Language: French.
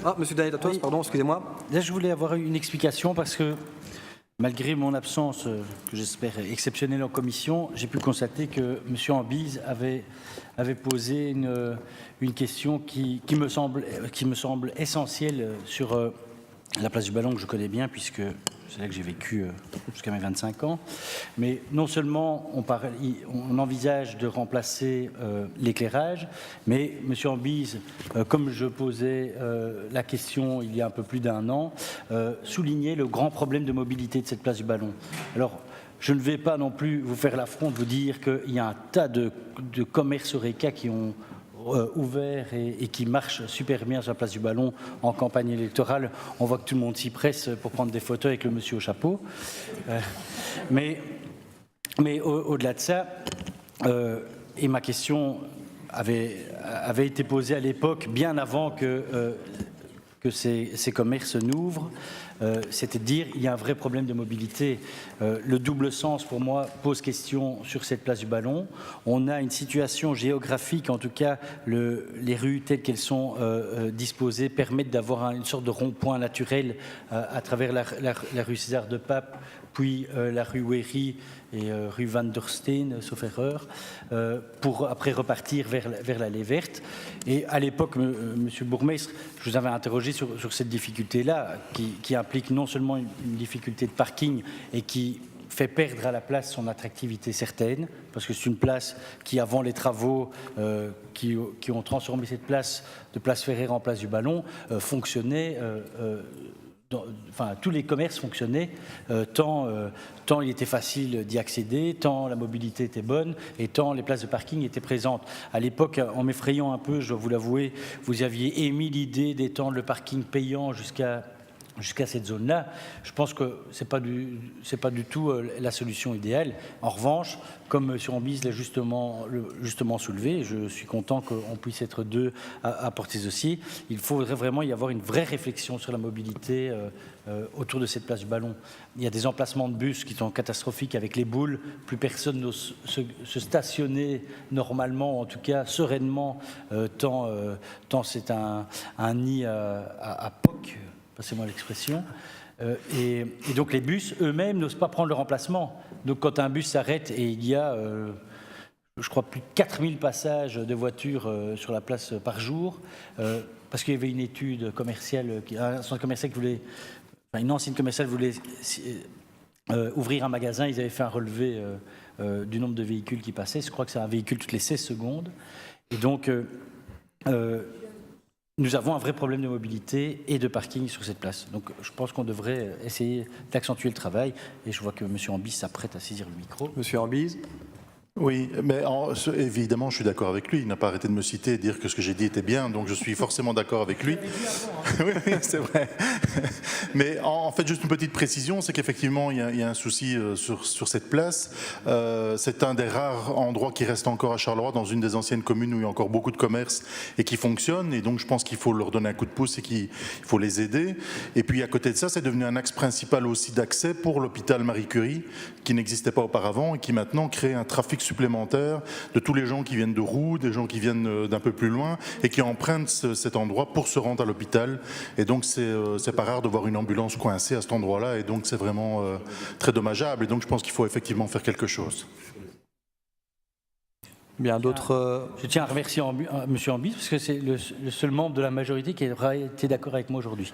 Ah, Monsieur Danielatos, Oui. pardon, excusez-moi. Là, je voulais avoir une explication parce que, malgré mon absence, que j'espère exceptionnelle en commission, j'ai pu constater que M. Ambise avait posé une question qui me semble essentielle sur la place du Ballon, que je connais bien, puisque c'est là que j'ai vécu jusqu'à mes 25 ans. Mais non seulement on envisage de remplacer l'éclairage, mais M. Ambise, comme je posais la question il y a un peu plus d'1 an, soulignait le grand problème de mobilité de cette place du Ballon. Alors, je ne vais pas non plus vous faire l'affront de vous dire qu'il y a un tas de commerces Horeca qui ont ouvert et qui marche super bien sur la place du Ballon en campagne électorale. On voit que tout le monde s'y presse pour prendre des photos avec le monsieur au chapeau. Mais au-delà de ça, et ma question avait été posée à l'époque, bien avant que ces commerces n'ouvrent, c'était de dire qu'il y a un vrai problème de mobilité. Le double sens, pour moi, pose question sur cette place du Ballon. On a une situation géographique, en tout cas, les rues telles qu'elles sont disposées permettent d'avoir une sorte de rond-point naturel à travers la rue César de Pape, puis la rue Wéry et rue Van der Steen, sauf erreur, pour après repartir vers l'allée verte. Et à l'époque, monsieur le bourgmestre, je vous avais interrogé sur cette difficulté-là, qui implique non seulement une difficulté de parking et qui fait perdre à la place son attractivité certaine, parce que c'est une place qui, avant les travaux qui ont transformé cette place de place Ferrer en place du Ballon, fonctionnait. Enfin, tous les commerces fonctionnaient, tant il était facile d'y accéder, tant la mobilité était bonne et tant les places de parking étaient présentes. À l'époque, en m'effrayant un peu, je dois vous l'avouer, vous aviez émis l'idée d'étendre le parking payant jusqu'à cette zone-là. Je pense que ce n'est pas du tout la solution idéale. En revanche, comme M. Ambise l'a justement soulevé, je suis content qu'on puisse être deux à porter ceci, il faudrait vraiment y avoir une vraie réflexion sur la mobilité autour de cette place du Ballon. Il y a des emplacements de bus qui sont catastrophiques avec les boules. Plus personne n'ose se stationner normalement, en tout cas sereinement, tant c'est un nid à POC. Passez-moi l'expression. Et donc les bus eux-mêmes n'osent pas prendre le remplacement. Donc quand un bus s'arrête et il y a, je crois, plus de 4000 passages de voitures sur la place par jour, parce qu'il y avait une étude commerciale, un centre commercial qui voulait, enfin, une ancienne commerciale voulait ouvrir un magasin, ils avaient fait un relevé du nombre de véhicules qui passaient. Je crois que c'est un véhicule toutes les 16 secondes. Et donc nous avons un vrai problème de mobilité et de parking sur cette place. Donc je pense qu'on devrait essayer d'accentuer le travail. Et je vois que M. Ambise s'apprête à saisir le micro. Monsieur Ambise. Oui, mais évidemment, je suis d'accord avec lui. Il n'a pas arrêté de me citer et de dire que ce que j'ai dit était bien, donc je suis forcément d'accord avec lui. Oui, c'est vrai. Mais en fait, juste une petite précision, c'est qu'effectivement, il y a un souci sur cette place. C'est un des rares endroits qui reste encore à Charleroi, dans une des anciennes communes où il y a encore beaucoup de commerces et qui fonctionnent. Et donc, je pense qu'il faut leur donner un coup de pouce et qu'il faut les aider. Et puis, à côté de ça, c'est devenu un axe principal aussi d'accès pour l'hôpital Marie Curie, qui n'existait pas auparavant et qui maintenant crée un trafic supplémentaire de tous les gens qui viennent de Roux, des gens qui viennent d'un peu plus loin et qui empruntent cet endroit pour se rendre à l'hôpital. Et donc c'est pas rare de voir une ambulance coincée à cet endroit-là et donc c'est vraiment très dommageable. Et donc je pense qu'il faut effectivement faire quelque chose. Bien d'autres. Je tiens à remercier M. Ambise parce que c'est le seul membre de la majorité qui a été d'accord avec moi aujourd'hui.